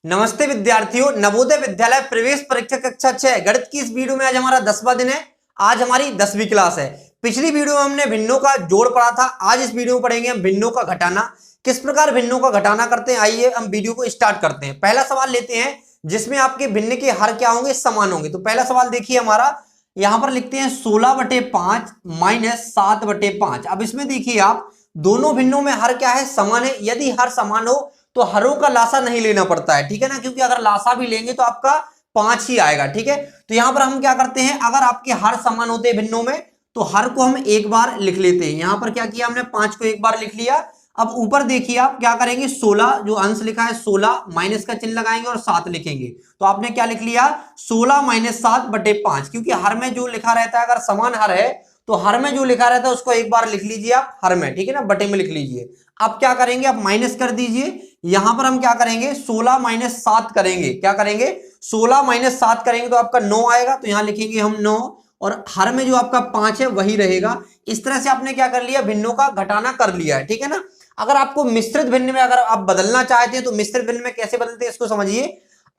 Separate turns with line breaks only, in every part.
नमस्ते विद्यार्थियों, नवोदय विद्यालय प्रवेश परीक्षा कक्षा 6 गणित की इस वीडियो में आज हमारा 10वां दिन है। आज हमारी 10वीं क्लास है। पिछली वीडियो में हमने भिन्नों का जोड़ पढ़ा था। आज इस वीडियो में पढ़ेंगे हम भिन्नों का घटाना। किस प्रकार भिन्नों का घटाना करते हैं, आइए हम वीडियो को स्टार्ट करते हैं। पहला सवाल लेते हैं जिसमें आपके भिन्न के हर क्या होंगे, समान होंगे। तो पहला सवाल देखिए हमारा, यहां पर लिखते हैं 16/5 माइनस 7/5। अब इसमें देखिए आप, दोनों भिन्नों में हर क्या है, समान है। यदि हर समान हो तो हरों का लासा नहीं लेना पड़ता है, ठीक है ना, क्योंकि अगर लासा भी लेंगे तो आपका 5 ही आएगा, ठीक है। तो यहां पर हम क्या करते हैं, अगर आपके हर समान होते हैं भिन्नों में तो हर को हम एक बार लिख लेते हैं। यहां पर क्या किया हमने, 5 को एक बार लिख लिया। अब ऊपर देखिए आप क्या करेंगे, 16 जो अंश लिखा है 16 माइनस का चिन्ह लगाएंगे और 7 लिखेंगे। तो आपने क्या लिख लिया, 16 माइनस 7/5, क्योंकि हर में जो लिखा रहता है, अगर समान हर है तो हर में जो लिखा रहता है उसको एक बार लिख लीजिए आप हर में, ठीक है ना, बटे में लिख लीजिए। अब क्या करेंगे, आप माइनस कर दीजिए। यहां पर हम क्या करेंगे, 16 माइनस 7 करेंगे। क्या करेंगे, 16 माइनस 7 करेंगे तो आपका 9 आएगा। तो यहां लिखेंगे हम 9 और हर में जो आपका 5 है वही रहेगा। इस तरह से आपने क्या कर लिया, भिन्नों का घटाना कर लिया है, ठीक है ना। अगर आपको मिश्रित भिन्न में अगर आप बदलना चाहते हैं तो मिश्रित भिन्न में कैसे बदलते हैं इसको समझिए।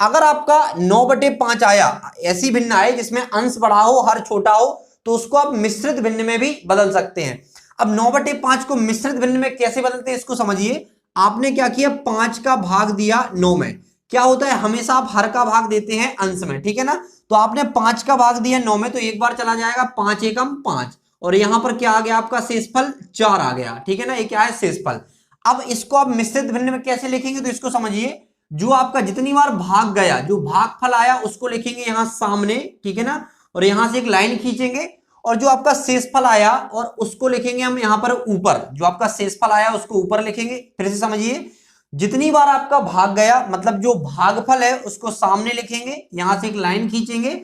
अगर आपका 9/5 आया, ऐसी भिन्न आए जिसमें अंश बड़ा हो हर छोटा हो, तो उसको आप मिश्रित भिन्न में भी बदल सकते हैं। अब 9/5 को मिश्रित भिन्न में कैसे बदलते हैं इसको समझिए। आपने क्या किया, 5 का भाग दिया 9 में। क्या होता है, हमेशा आप हर का भाग देते हैं अंश में, ठीक है ना। तो आपने 5 का भाग दिया 9 में तो एक बार चला जाएगा, 5 एकम 5, और यहां पर क्या आ गया आपका, शेषफल 4 आ गया, ठीक है ना। ये क्या है, शेषफल। अब इसको आप मिश्रित भिन्न में कैसे लिखेंगे, तो इसको समझिए। जो आपका जितनी बार भाग गया, जो भागफल आया उसको लिखेंगे यहां सामने, ठीक है ना, और यहां से एक लाइन खींचेंगे। और जो आपका शेषफल आया और उसको लिखेंगे हम यहां पर ऊपर, जो आपका शेषफल आया उसको ऊपर लिखेंगे। फिर से समझिए, जितनी बार आपका भाग गया मतलब जो भागफल है उसको सामने लिखेंगे, यहां से एक लाइन खींचेंगे,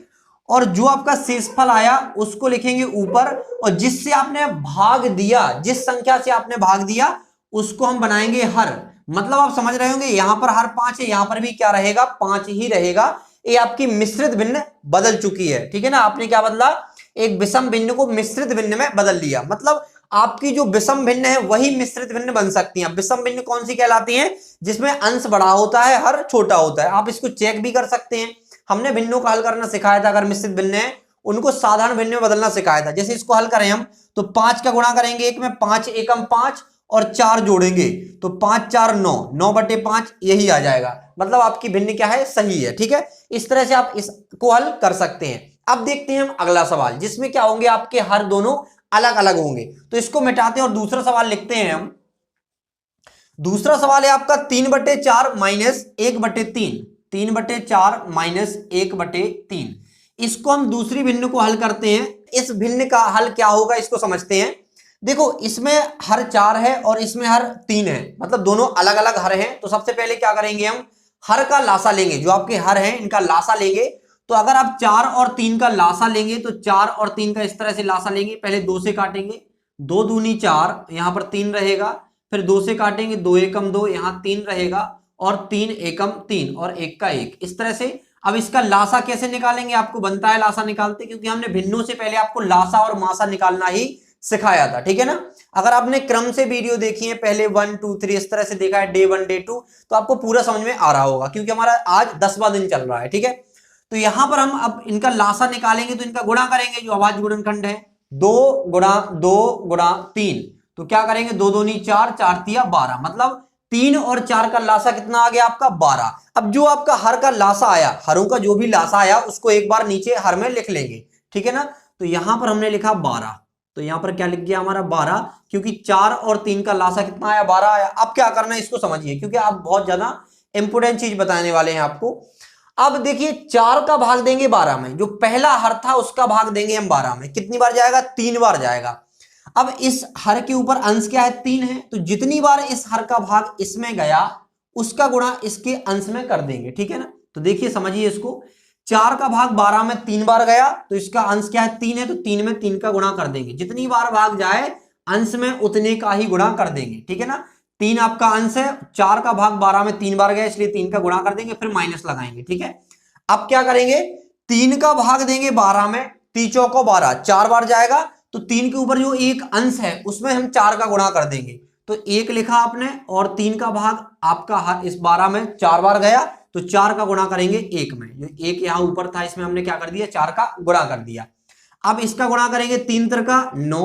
और जो आपका शेषफल आया उसको लिखेंगे ऊपर, और जिससे आपने भाग दिया, जिस संख्या से आपने भाग दिया उसको हम बनाएंगे हर। मतलब आप समझ रहे होंगे, यहां पर हर 5 है, यहां पर भी क्या रहेगा, 5 ही रहेगा। ये आपकी मिश्रित भिन्न बदल चुकी है, ठीक है ना। आपने क्या बदला, एक विषम भिन्न को मिश्रित भिन्न में बदल लिया। मतलब आपकी जो विषम भिन्न है वही मिश्रित भिन्न बन सकती है। विषम भिन्न कौन सी कहलाती है, जिसमें अंश बड़ा होता है हर छोटा होता है। आप इसको चेक भी कर सकते हैं। हमने भिन्नों का हल करना सिखाया था, अगर मिश्रित भिन्न है उनको साधारण भिन्न में बदलना सिखाया था। जैसे इसको हल करें हम, तो 5 का गुणा करेंगे एक में, 5 एकम 5 और 4 जोड़ेंगे तो 5 4 9, 9/5 यही आ जाएगा। मतलब आपकी भिन्न क्या है, सही है, ठीक है। इस तरह से आप इसको हल कर सकते हैं। अब देखते हैं हम अगला सवाल, जिसमें क्या होंगे, आपके हर दोनों अलग अलग होंगे। तो इसको मिटाते हैं और दूसरा सवाल लिखते हैं हम। दूसरा सवाल है आपका 3/4 माइनस 1/3। 3/4 माइनस 1/3। इसको हम दूसरी भिन्न को हल करते हैं। इस भिन्न का हल क्या होगा इसको समझते हैं। देखो, इसमें हर 4 है और इसमें हर 3 है, मतलब दोनों अलग अलग हर हैं। तो सबसे पहले क्या करेंगे, हम हर का लासा लेंगे। जो आपके हर हैं इनका लासा लेंगे। तो अगर आप 4 और 3 का लासा लेंगे तो 4 और 3 का इस तरह से लासा लेंगे। पहले 2 से काटेंगे, 2 दूनी 4, यहां पर 3 रहेगा। फिर 2 से काटेंगे, 2 एकम 2, यहां 3 रहेगा, और 3 एकम 3 और 1 का 1, इस तरह से। अब इसका लासा कैसे निकालेंगे, आपको बनता है लासा निकालते, क्योंकि हमने भिन्नों से पहले आपको लासा और मासा निकालना ही सिखाया था, ठीक है ना। अगर आपने क्रम से वीडियो देखी है, पहले 1 2 3 इस तरह से देखा है, डे 1 डे 2, तो आपको पूरा समझ में आ रहा होगा, क्योंकि हमारा आज 10वां दिन चल रहा है, ठीक है। तो यहां पर हम अब इनका लासा निकालेंगे तो इनका गुणा करेंगे, जो अभाज्य गुणनखंड है। 2 गुणा 2 गुणा 3, तो क्या करेंगे, 2 दूनी 4, 4 तिया 12, मतलब 3 और 4 का लासा कितना आ गया आपका, 12। अब जो आपका हर का लासा आया, हरों का जो भी लासा आया उसको एक बार नीचे हर में लिख लेंगे, ठीक है ना। तो यहां पर हमने लिखा 12, तो यहां पर क्या लिख गया हमारा 12, क्योंकि 4 और 3 का लासा कितना आया, 12 आया। अब क्या करना है इसको समझिए, क्योंकि आप बहुत ज्यादा इंपोर्टेंट चीज बताने वाले हैं आपको। अब देखिए, 4 का भाग देंगे 12 में, जो पहला हर था उसका भाग देंगे हम 12 में। कितनी बार जाएगा, 3 बार जाएगा। अब इस हर के ऊपर अंश क्या है, 3 है, तो जितनी बार इस हर का भाग इसमें गया उसका गुणा इसके अंश में कर देंगे, ठीक है ना। तो देखिए समझिए इसको, 4 का भाग 12 में 3 बार गया तो इसका अंश क्या है, 3 है, तो 3 में 3 का गुणा कर देंगे। जितनी बार भाग जाए अंश में उतने का ही गुणा कर देंगे, ठीक है ना। 3 आपका अंश है, 4 का भाग 12 में 3 बार गया, इसलिए 3 का गुणा कर देंगे, फिर माइनस लगाएंगे, ठीक है। अब क्या करेंगे, 3 का भाग देंगे 12 में, 3 चौको 12, 4 बार जाएगा, तो 3 के ऊपर जो एक अंश है उसमें हम 4 का गुणा कर देंगे। तो 1 लिखा आपने, और 3 का भाग आपका इस 12 में 4 बार गया, तो 4 का गुणा करेंगे 1 में, जो 1 यहां ऊपर था इसमें हमने क्या कर दिया, 4 का गुणा कर दिया। अब इसका गुणा करेंगे 3 त्रिका 9,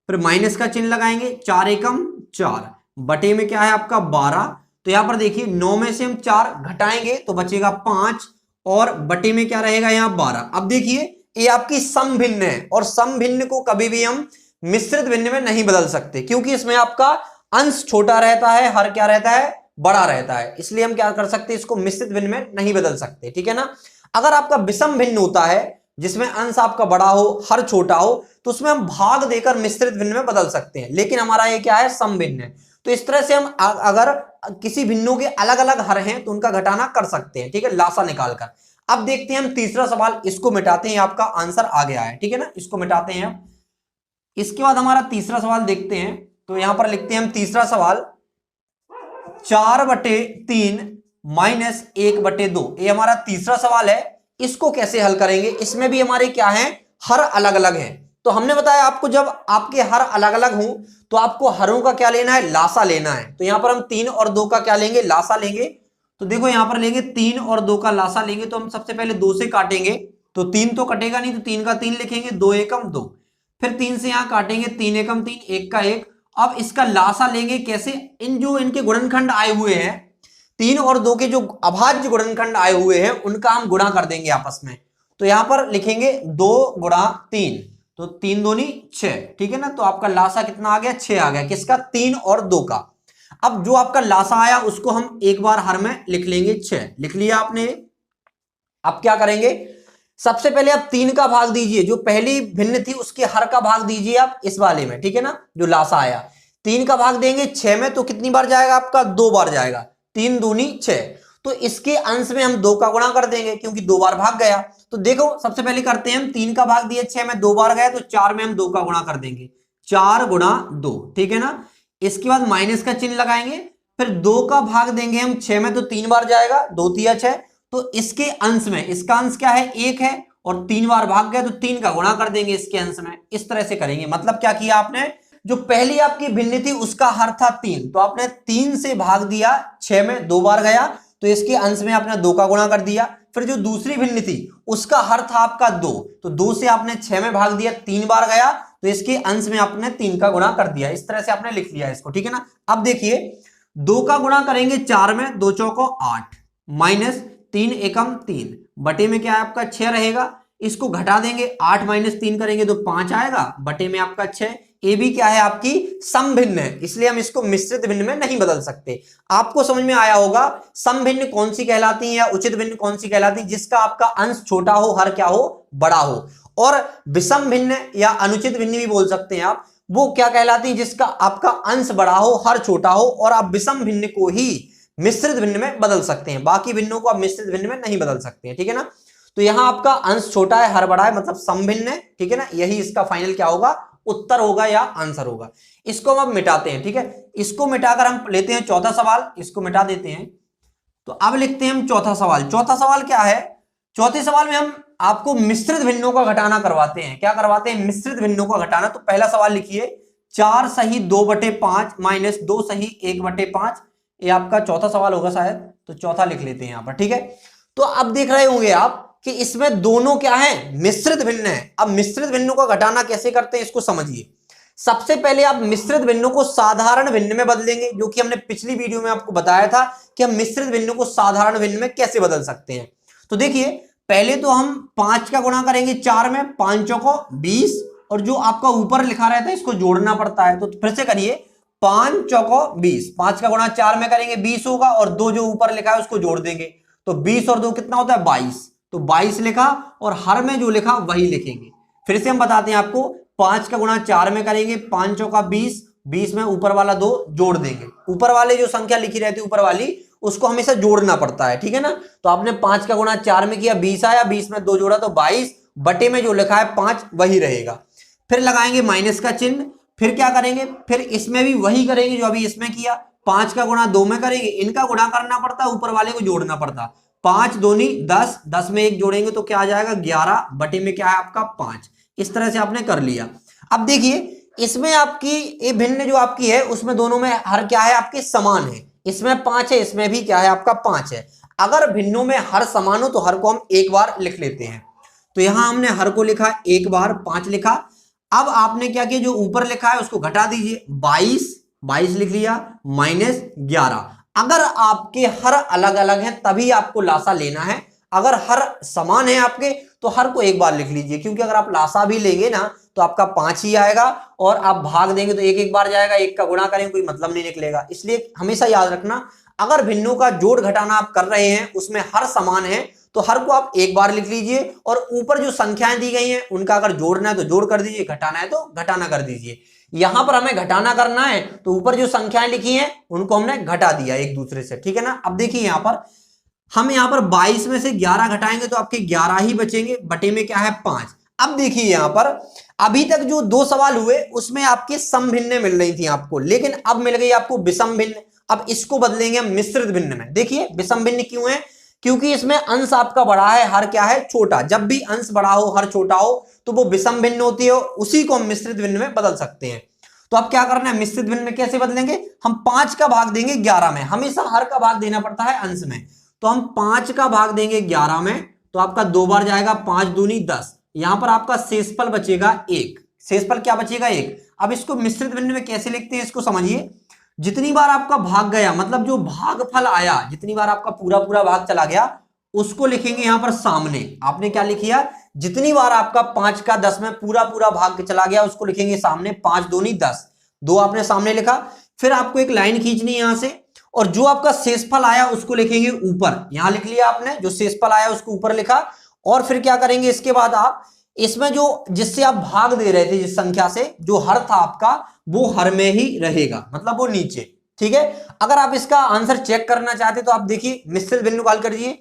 फिर माइनस का चिन्ह लगाएंगे, 4 एकम 4 बटे में क्या है आपका 12। तो यहां पर देखिए 9 में से हम 4 घटाएंगे तो बचेगा 5 और बटे में क्या रहेगा यहाँ 12। अब देखिए ये आपकी सम भिन्न है और सम भिन्न को कभी भी हम मिश्रित भिन्न में नहीं बदल सकते, क्योंकि इसमें आपका अंश छोटा रहता है, हर क्या रहता है, बड़ा रहता है। इसलिए हम क्या कर सकते हैं, इसको मिश्रित भिन्न में नहीं बदल सकते, ठीक है ना। अगर आपका विषम भिन्न होता है जिसमें अंश आपका बड़ा हो, हर छोटा हो, तो उसमें हम भाग देकर मिश्रित भिन्न में बदल सकते हैं, लेकिन हमारा ये क्या है, सम भिन्न है। तो इस तरह से हम अगर किसी भिन्नों के अलग अलग हर हैं तो उनका घटाना कर सकते हैं, ठीक है, लासा निकालकर। अब देखते हैं हम तीसरा सवाल, इसको मिटाते हैं, आपका आंसर आ गया है, ठीक है ना, इसको मिटाते हैं हम। इसके बाद हमारा तीसरा सवाल देखते हैं, तो यहां पर लिखते हैं हम तीसरा सवाल 4/3 माइनस 1/2, ये हमारा तीसरा सवाल है। इसको कैसे हल करेंगे, इसमें भी हमारे क्या है, हर अलग अलग है। तो हमने बताया आपको जब आपके हर अलग अलग हों तो आपको हरों का क्या लेना है, लासा लेना है। तो यहां पर हम 3 और 2 का क्या लेंगे, लासा लेंगे। तो देखो यहां पर लेंगे 3 और 2 का लासा लेंगे, तो हम सबसे पहले 2 से काटेंगे, तो 3 तो कटेगा नहीं, तो 3 का 3 लिखेंगे, 2 एकम 2, फिर 3 से यहां काटेंगे, 3 एकम 3, 1 का 1। अब इसका लासा लेंगे कैसे, इन जो इनके गुणनखंड आए हुए हैं, 3 और 2 के जो अभाज्य गुणनखंड आए हुए हैं उनका हम गुणा कर देंगे आपस में। तो यहां पर लिखेंगे 2 गुणा 3, तो 3 दूनी 6, ठीक है ना। तो आपका लासा कितना आ गया, 6 आ गया, किसका, 3 और 2 का। अब जो आपका लासा आया उसको हम एक बार हर में लिख लेंगे, 6 लिख लिया आपने। अब क्या करेंगे, सबसे पहले आप 3 का भाग दीजिए, जो पहली भिन्न थी उसके हर का भाग दीजिए आप इस वाले में, ठीक है ना। जो लासा आया 3 का भाग देंगे 6 में, तो कितनी बार जाएगा आपका, 2 बार जाएगा, 3 दूनी 6। तो इसके अंश में हम 2 का गुणा कर देंगे क्योंकि 2 बार भाग गया। तो देखो सबसे पहले करते हैं हम, 3 का भाग दिए 6 में, 2 बार गया, तो 4 में हम 2 का गुणा कर देंगे, 4 गुणा 2, ठीक है ना। इसके बाद माइनस का चिन्ह लगाएंगे, फिर 2 का भाग देंगे हम 6 में, तो 3 बार जाएगा, 2 तिया 6। तो इसके अंश में, इसका अंश क्या है, 1 है, और 3 बार भाग गया तो 3 का गुणा कर देंगे इसके अंश में। इस तरह से करेंगे, मतलब क्या किया आपने, जो पहली आपकी भिन्न थी उसका हर था 3, तो आपने 3 से भाग दिया 6 में, 2 बार गया, तो इसके अंश में आपने 2 का गुणा कर दिया। फिर जो दूसरी भिन्न थी उसका हर था आपका 2, तो 2 से आपने 6 में भाग दिया, 3 बार गया, तो इसके अंश में आपने 3 का गुणा कर दिया। इस तरह से आपने लिख लिया इसको, ठीक है ना। अब देखिए 2 का गुणा करेंगे 4 में, 2 चौको 8, माइनस 3 एकम 3 बटे में क्या है आपका 6 रहेगा। इसको घटा देंगे, 8 माइनस 3 करेंगे तो 5 आएगा, बटे में आपका 6। ये भी क्या है, आपकी सम भिन्न है, इसलिए हम इसको मिश्रित भिन्न में नहीं बदल सकते। आपको समझ में आया होगा सम भिन्न कौन सी कहलाती है या उचित भिन्न कौन सी कहलाती है, जिसका आपका अंश छोटा हो, हर क्या हो, बड़ा हो। और विषम भिन्न या अनुचित भिन्न भी बोल सकते हैं आप, वो क्या कहलाती है, जिसका आपका अंश बड़ा हो, हर छोटा हो, और आप विषम भिन्न को ही मिश्रित भिन्न में बदल सकते हैं, बाकी भिन्नों को आप मिश्रित भिन्न में नहीं बदल सकते हैं, ठीक है ना। तो यहां आपका अंश छोटा है, हर बड़ा है, मतलब सम भिन्न है, ठीक है ना। यही इसका फाइनल क्या होगा, उत्तर होगा या आंसर होगा। इसको हम अब मिटाते हैं, ठीक है। इसको मिटाकर हम लेते हैं चौथा सवाल, इसको मिटा देते हैं। तो अब लिखते हैं हम चौथा सवाल। चौथा सवाल क्या है, चौथे सवाल में हम आपको मिश्रित भिन्नों का घटाना करवाते हैं। क्या करवाते हैं, मिश्रित भिन्नों का घटाना। तो पहला सवाल लिखिए, 4 सही 2/5 माइनस 2 सही 1/5, ये आपका चौथा सवाल होगा शायद, तो चौथा लिख लेते हैं यहां पर, ठीक है। तो अब देख रहे होंगे आप कि इसमें दोनों क्या है, मिश्रित भिन्न है। अब मिश्रित भिन्नों का घटाना कैसे करते हैं इसको समझिए। सबसे पहले आप मिश्रित भिन्नों को साधारण भिन्न में बदलेंगे, जो कि हमने पिछली वीडियो में आपको बताया था कि हम मिश्रित भिन्नों को साधारण भिन्न में कैसे बदल सकते हैं। तो देखिए पहले तो हम 5 का गुणा करेंगे 4 में, 5 चौको 20, और जो आपका ऊपर लिखा रहता है इसको जोड़ना पड़ता है। तो फिर से करिए, 5 चौको 20, 5 का गुणा 4 में करेंगे 20 होगा, और 2 जो ऊपर लिखा है उसको जोड़ देंगे, तो 20 और 2 कितना होता है, 22। तो 22 लिखा, और हर में जो लिखा वही लिखेंगे। फिर से हम बताते हैं आपको, 5 का गुणा 4 में करेंगे, 5 चौका 20, 20 में ऊपर वाला 2 जोड़ देंगे। ऊपर वाले जो संख्या लिखी रहती है ऊपर वाली, उसको हमेशा जोड़ना पड़ता है, ठीक है ना। तो आपने 5 का गुणा 4 में किया, 20 आया, 20 में 2 जोड़ा तो 22, बटे में जो लिखा है 5 वही रहेगा। फिर लगाएंगे माइनस का चिन्ह, फिर क्या करेंगे, फिर इसमें भी वही करेंगे जो अभी इसमें किया। 5 का गुणा 2 में करेंगे, इनका गुणा करना पड़ता, ऊपर वाले को जोड़ना पड़ता। 5 दूनी 10, 10 में 1 जोड़ेंगे तो क्या आ जाएगा 11, बटे में क्या है आपका 5। इस तरह से आपने कर लिया। अब देखिए इसमें आपकी ये भिन्न जो आपकी है उसमें दोनों में हर क्या है, आपके समान है। इसमें 5 है, इसमें भी क्या है आपका 5 है। अगर भिन्नों में हर समान हो तो हर को हम एक बार लिख लेते हैं। तो यहां हमने हर को लिखा एक बार, 5 लिखा। अब आपने क्या किया, जो ऊपर लिखा है उसको घटा दीजिए, 22 लिख लिया, -11। अगर आपके हर अलग अलग हैं तभी आपको लासा लेना है, अगर हर समान है आपके तो हर को एक बार लिख लीजिए, क्योंकि अगर आप लासा भी लेंगे ना तो आपका 5 ही आएगा, और आप भाग देंगे तो एक एक बार जाएगा, एक का गुणा करेंगे कोई मतलब नहीं निकलेगा। इसलिए हमेशा याद रखना, अगर भिन्नों का जोड़ घटाना आप कर रहे हैं उसमें हर समान है तो हर को आप एक बार लिख लीजिए, और ऊपर जो संख्याएं दी गई हैं उनका अगर जोड़ना है तो जोड़ कर दीजिए, घटाना है तो घटाना कर दीजिए। यहां पर हमें घटाना करना है तो ऊपर जो संख्याएं लिखी हैं उनको हमने घटा दिया एक दूसरे से, ठीक है ना। अब देखिए यहां पर हम यहां पर 22 में से 11 घटाएंगे तो आपके 11 ही बचेंगे, बटे में क्या है 5। अब देखिए यहां पर अभी तक जो 2 सवाल हुए उसमें आपके सम भिन्न मिल रही थी आपको, लेकिन अब मिल गई आपको विषम भिन्न। अब इसको बदलेंगे हम मिश्रित भिन्न में। देखिए विषम भिन्न क्यों है, क्योंकि इसमें अंश आपका बड़ा है, हर क्या है छोटा। जब भी अंश बड़ा हो हर छोटा हो तो वो विषम भिन्न होती है, उसी को हम मिश्रित भिन्न में बदल सकते हैं। तो अब क्या करना है, मिश्रित भिन्न में कैसे बदलेंगे, हम 5 का भाग देंगे 11 में, हमेशा हर का भाग देना पड़ता है अंश में। तो हम 5 का भाग देंगे 11 में, तो आपका 2 बार जाएगा, 5 दूनी 10। यहां पर आपका शेषफल बचेगा 1, शेषफल क्या बचेगा 1। अब इसको मिश्रित भिन्न में कैसे लिखते हैं इसको समझिए। जितनी बार आपका भाग गया, मतलब जो भागफल आया, जितनी बार आपका पूरा पूरा भाग चला गया उसको लिखेंगे यहां पर सामने। आपने क्या लिखिया, जितनी बार आपका 5 का 10 में पूरा पूरा भाग चला गया उसको लिखेंगे सामने, 5 दूनी 10, 2 आपने सामने लिखा। फिर आपको एक लाइन खींचनी है यहां से, और जो आपका शेषफल आया उसको लिखेंगे ऊपर। यहां लिख लिया आपने, जो शेषफल आया उसको ऊपर लिखा। और फिर क्या करेंगे, इसके बाद आप इसमें जो जिससे आप भाग दे रहे थे, जिस संख्या से जो हर था आपका वो हर में ही रहेगा, मतलब वो नीचे, ठीक है। अगर आप इसका आंसर चेक करना चाहते तो आप देखिए मिश्रित भिन्न निकाल कर दीजिए,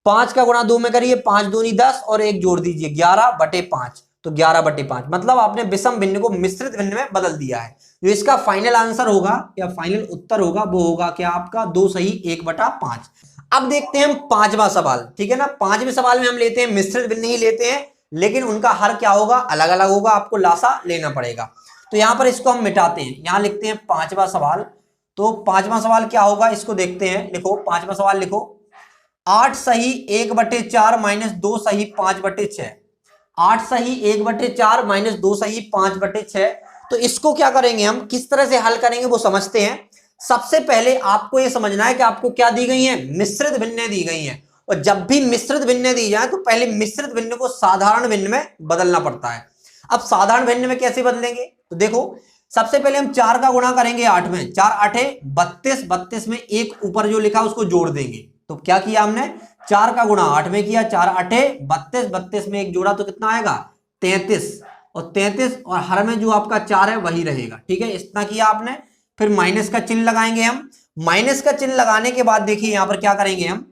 5 का गुणा 2 में करिए, 5 दूनी 10 और 1 जोड़ दीजिए 11/5, तो 11/5, मतलब आपने विषम भिन्न को मिश्रित भिन्न में बदल दिया है। जो इसका फाइनल आंसर होगा या फाइनल उत्तर होगा वो होगा क्या आपका 2 सही 1/5। अब देखते हैं हम 5वां सवाल, ठीक है ना। 5वें सवाल में हम लेते हैं मिश्रित भिन्न ही लेते हैं, लेकिन उनका हर क्या होगा, अलग अलग होगा, आपको लासा लेना पड़ेगा। तो यहां पर इसको हम मिटाते हैं, यहां लिखते हैं 5वां सवाल। तो 5वां सवाल क्या होगा इसको देखते हैं, लिखो 5वां सवाल लिखो, 8 सही 1/4 माइनस 2 सही 5/6। 8 सही 1/4 माइनस 2 सही 5/6। तो इसको क्या करेंगे हम, किस तरह से हल करेंगे वो समझते हैं। सबसे पहले आपको यह समझना है कि आपको क्या दी गई है, मिश्रित भिन्नें दी गई हैं, और जब भी मिश्रित भिन्नें दी जाए तो पहले मिश्रित भिन्न को साधारण भिन्न में बदलना पड़ता है। अब साधारण भिन्न में कैसे बदलेंगे, तो देखो सबसे पहले हम 4 का गुणा करेंगे 8 में, 4 8 32, 32 में एक ऊपर जो लिखा उसको जोड़ देंगे। तो क्या किया हमने, 4 का गुणा 8 में किया, 4 8 32, 32 में एक जोड़ा तो कितना आएगा 33, और 33 और हर में जो आपका 4 है वही रहेगा, ठीक है। इतना किया आपने। फिर माइनस का चिन्ह लगाएंगे हम, माइनस का चिन्ह लगाने के बाद देखिए यहां पर क्या करेंगे हम,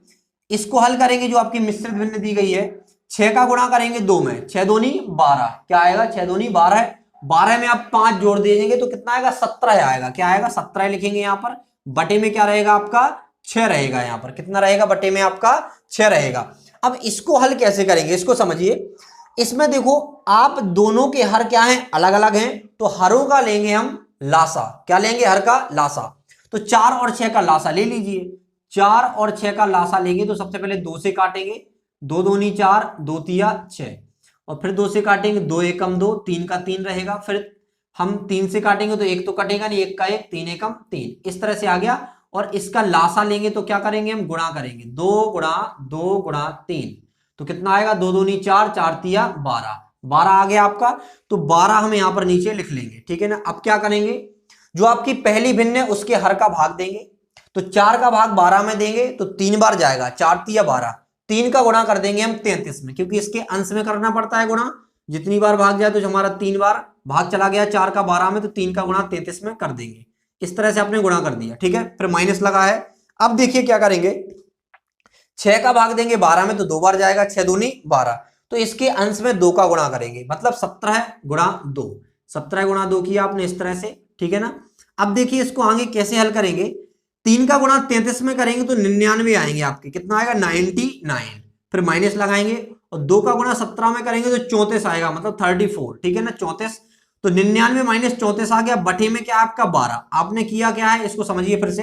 इसको हल करेंगे। जो आपकी मिश्रित भिन्न दी गई है, 6 का गुणा करेंगे 2 में, 6 दूनी 12, क्या आएगा 6 दूनी 12, 12 में आप 5 जोड़ दीजिएंगे तो कितना आएगा 17 आएगा, क्या आएगा 17 लिखेंगे यहां पर। बटे में क्या रहेगा आपका 6 रहेगा, यहां पर कितना रहेगा, बटे में आपका 6 रहेगा। अब इसको हल कैसे करेंगे इसको समझिए। इसमें देखो आप दोनों के हर क्या है, अलग अलग हैं, तो हरों का लेंगे हम लासा। क्या लेंगे, हर का लासा। तो 4 और 6 का लासा ले लीजिए, 4 और 6 का लासा लेंगे तो सबसे पहले 2 से काटेंगे, 2 दूनी 4, 2 तिया 6, और फिर 2 से काटेंगे, 2 एकम 2, 3 का 3 रहेगा। फिर हम 3 से काटेंगे तो 1 तो कटेगा नहीं, 1 का 1, 3 एकम 3, इस तरह से आ गया। और इसका लासा लेंगे तो क्या करेंगे हम, गुणा करेंगे, 2 गुणा 2 गुणा 3, तो कितना आएगा 2 दूनी 4, 4 तिया 12, 12 आ गया आपका। तो 12 हम यहां पर नीचे लिख लेंगे, ठीक है ना। अब क्या करेंगे, जो आपकी पहली भिन्न है उसके हर का भाग देंगे, तो 4 का भाग 12 में देंगे तो 3 बार जाएगा, 4 तिया 12, 3 का गुणा कर देंगे हम 33 में, क्योंकि इसके अंश में करना पड़ता है गुणा। जितनी बार भाग जाए तो हमारा 3 बार भाग चला गया 4 का 12 में, तो 3 का गुणा 33 में कर देंगे। इस तरह से आपने गुणा कर दिया, ठीक है। फिर माइनस लगा है। अब देखिए क्या करेंगे, 6 का भाग देंगे 12 में तो 2 बार जाएगा, 6 दूनी 12, तो इसके अंश में 2 का गुणा करेंगे, मतलब 17 गुणा 2, 17 गुणा 2 किया आपने इस तरह से, ठीक है ना। अब देखिए इसको आगे कैसे हल करेंगे, 3 का गुणा 33 में करेंगे तो 99 आएंगे आपके, कितना आएगा 99, फिर माइनस लगाएंगे, और 2 का गुणा 17 में करेंगे तो 34 आएगा, मतलब 34, ठीक है ना, 34। तो 99 माइनस 34 आ गया, बटे में क्या आपका 12। आपने किया क्या है इसको समझिए फिर से।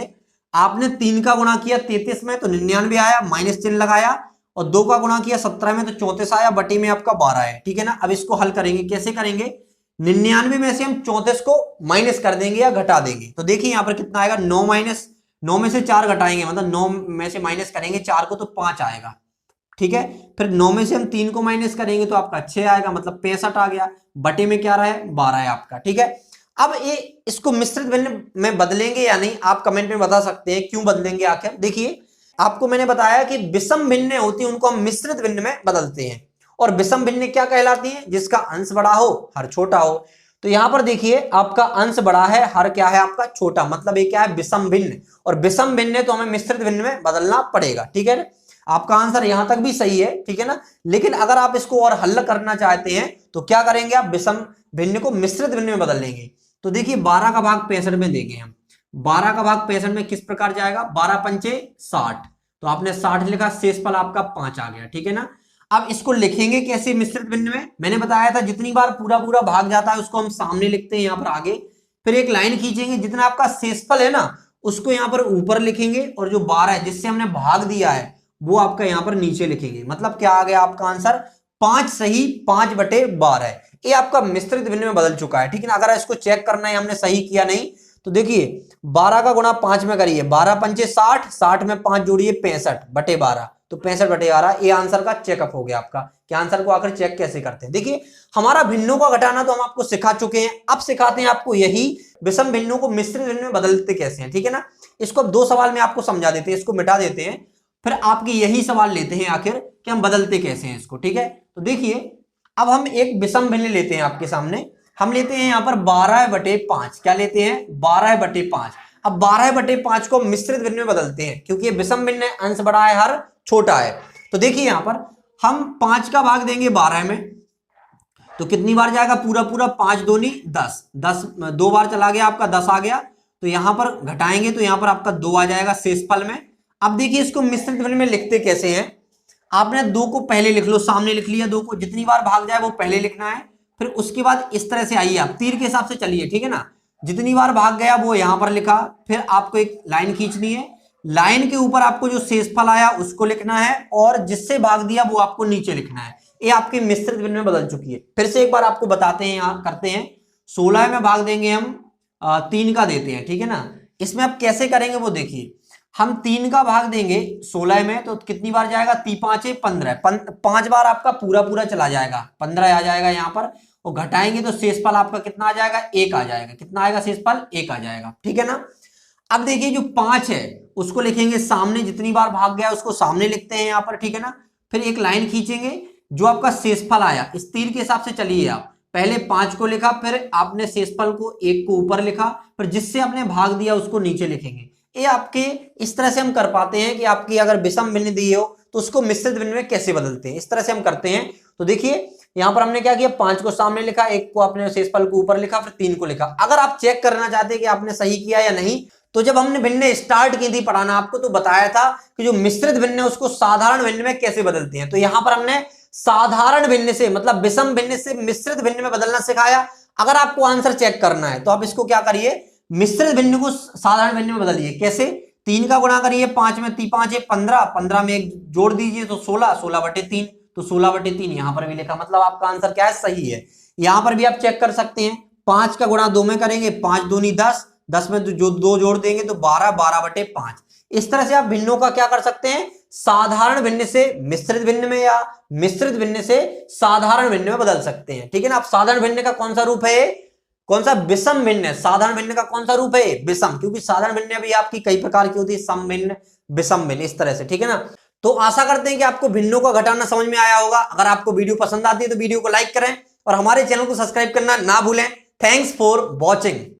आपने 3 का गुणा किया 33 में तो 99 आया, माइनस चिन्ह लगाया, और 2 का गुणा किया 17 में तो 34 आया, बटे में आपका 12 है। ठीक है ना। अब इसको हल करेंगे, कैसे करेंगे, 99 में से हम 34 को माइनस कर देंगे या घटा देंगे। तो देखिए यहां पर कितना आएगा, 9 में से 4 घटाएंगे, मतलब 9 में से माइनस करेंगे 4 को तो 5 आएगा। ठीक है। फिर 9 में से हम 3 को माइनस करेंगे तो आपका 6 आएगा, मतलब 65 आ गया, बटे में क्या रहा है, 12 है आपका। ठीक है। अब ये इसको मिश्रित भिन्न में बदलेंगे या नहीं, आप कमेंट में बता सकते हैं क्यों बदलेंगे आखिर। देखिए आपको मैंने बताया कि विषम भिन्न होती है उनको हम मिश्रित भिन्न में बदलते हैं, और विषम भिन्न क्या कहलाती है, जिसका अंश बड़ा हो हर छोटा हो। तो यहां पर देखिए आपका अंश बड़ा है, हर क्या है आपका छोटा, मतलब ये क्या है, विषम भिन्न, और विषम भिन्न तो हमें मिश्रित भिन्न में बदलना पड़ेगा। ठीक है। आपका आंसर यहां तक भी सही है। ठीक है ना। लेकिन अगर आप इसको और हल करना चाहते हैं तो क्या करेंगे, आप विषम भिन्न को मिश्रित भिन्न में बदल लेंगे। तो देखिए 12 का भाग 65 में देंगे हम, 12 का भाग 65 में किस प्रकार जाएगा, 12 पंचे 60, तो आपने 60 लिखा, शेषफल आपका 5 आ गया। ठीक है ना। अब इसको लिखेंगे कैसे मिश्रित भिन्न में, मैंने बताया था जितनी बार पूरा पूरा भाग जाता है उसको हम सामने लिखते हैं यहाँ पर आगे, फिर एक लाइन खींचेंगे, जितना आपका शेषफल है ना उसको यहाँ पर ऊपर लिखेंगे, और जो 12 है जिससे हमने भाग दिया है वो आपका यहाँ पर नीचे लिखेंगे। मतलब क्या आ गया आपका आंसर, 5 सही 5/12। ये आपका मिश्रित भिन्न में बदल चुका है। ठीक है ना। अगर इसको चेक करना है हमने सही किया नहीं, तो देखिए 12 का गुणा 5 में करिए, 12 पंचे 60, 60 में 5 जोड़िए 65/12, तो 65/12। ये आंसर का चेकअप हो गया आपका। क्या आंसर को आखिर चेक कैसे करते हैं, देखिए हमारा भिन्नों का घटाना तो हम आपको सिखा चुके हैं, अब सिखाते हैं आपको यही विषम भिन्नों को मिश्रित भिन्न में बदलते कैसे हैं। ठीक है ना। इसको अब 2 सवाल में आपको समझा देते हैं, इसको मिटा देते हैं, फिर आपके यही सवाल लेते हैं आखिर कि हम बदलते कैसे हैं इसको। ठीक है। तो देखिए अब हम एक विषम भिन्न लेते हैं आपके सामने, हम लेते हैं यहाँ पर 12/5। क्या लेते हैं, 12/5। अब 12/5 को मिश्रित भिन्न में बदलते हैं, क्योंकि ये विषम भिन्न है, अंश बड़ा है हर छोटा है। तो देखिए यहाँ पर हम 5 का भाग देंगे 12 में, तो कितनी बार जाएगा, पूरा पूरा 5 दूनी 10, 10 2 बार चला गया आपका 10 आ गया, तो यहां पर घटाएंगे तो यहां पर आपका 2 आ जाएगा शेषफल में। अब देखिए इसको मिश्रित भिन्न में लिखते कैसे हैं, आपने 2 को पहले लिख लो, सामने लिख लिया, 2 को जितनी बार भाग जाए वो पहले लिखना है, फिर उसके बाद इस तरह से आइए, आप तीर के हिसाब से चलिए। ठीक है ना। जितनी बार भाग गया वो यहां पर लिखा, फिर आपको एक लाइन खींचनी है, लाइन के ऊपर आपको जो शेषफल आया उसको लिखना है, और जिससे भाग दिया वो आपको नीचे लिखना है। ये आपकी मिश्रित भिन्न में बदल चुकी है। फिर से एक बार आपको बताते हैं, यहाँ करते हैं, 16 में भाग देंगे हम 3 का देते हैं। ठीक है ना। इसमें आप कैसे करेंगे वो देखिए, हम 3 का भाग देंगे 16 में तो कितनी बार जाएगा, 3 5 15, 5 बार आपका पूरा पूरा चला जाएगा, 15 आ जाएगा यहाँ पर, और घटाएंगे तो शेषफल आपका कितना आ जाएगा, 1 आ जाएगा। कितना आएगा शेषफल, 1 आ जाएगा। ठीक है ना। अब देखिए जो 5 है उसको लिखेंगे सामने, जितनी बार भाग गया उसको सामने लिखते हैं यहाँ पर। ठीक है ना। फिर एक लाइन खींचेंगे, जो आपका शेषफल आया इस तीर के हिसाब से चलिए, आप पहले 5 को लिखा, फिर आपने शेषफल को 1 को ऊपर लिखा, फिर जिससे आपने भाग दिया उसको नीचे लिखेंगे। ये आपके इस तरह से हम कर पाते हैं कि आपकी अगर विषम भिन्न दी हो तो उसको मिश्रित भिन्न में कैसे बदलते हैं, इस तरह से हम करते हैं। तो देखिए यहां पर हमने क्या किया, 5 को सामने लिखा, 1 को आपने शेषफल को ऊपर लिखा, फिर 3 को लिखा। अगर आप चेक करना चाहते हैं कि आपने सही किया या नहीं, तो जब हमने भिन्न स्टार्ट की थी पढ़ाना आपको, तो बताया था कि जो मिश्रित भिन्न है उसको साधारण भिन्न में कैसे बदलते हैं। तो यहां पर हमने साधारण भिन्न से, मतलब विषम भिन्न से मिश्रित भिन्न में बदलना सिखाया। अगर आपको आंसर चेक करना है तो आप इसको क्या करिए, मिश्रित भिन्न को साधारण भिन्न में बदलिए। कैसे, 3 का गुणा करिए 5 में, 3 5 15, 15 में 1 जोड़ दीजिए तो 16, 16/3, तो 16/3 यहां पर भी लिखा, मतलब आपका आंसर क्या है, सही है। यहां पर भी आप चेक कर सकते हैं, 5 का गुणा 2 में करेंगे, 5 दूनी 10, 10 में जो 2 जोड़ देंगे तो 12, 12/5। इस तरह से आप भिन्नों का क्या कर सकते हैं, साधारण भिन्न से मिश्रित भिन्न में या मिश्रित भिन्न से साधारण भिन्न में बदल सकते हैं। ठीक है ना। आप साधारण भिन्न का कौन सा रूप है, कौन सा, विषम भिन्न है। साधारण भिन्न का कौन सा रूप है, विषम, क्योंकि साधारण भिन्न भी आपकी कई प्रकार की होती है, सम भिन्न, विषम भिन्न, इस तरह से। ठीक है ना। तो आशा करते हैं कि आपको भिन्नों का घटाना समझ में आया होगा। अगर आपको वीडियो पसंद आती है तो वीडियो को लाइक करें और हमारे चैनल को सब्सक्राइब करना ना भूलें। Thanks for watching.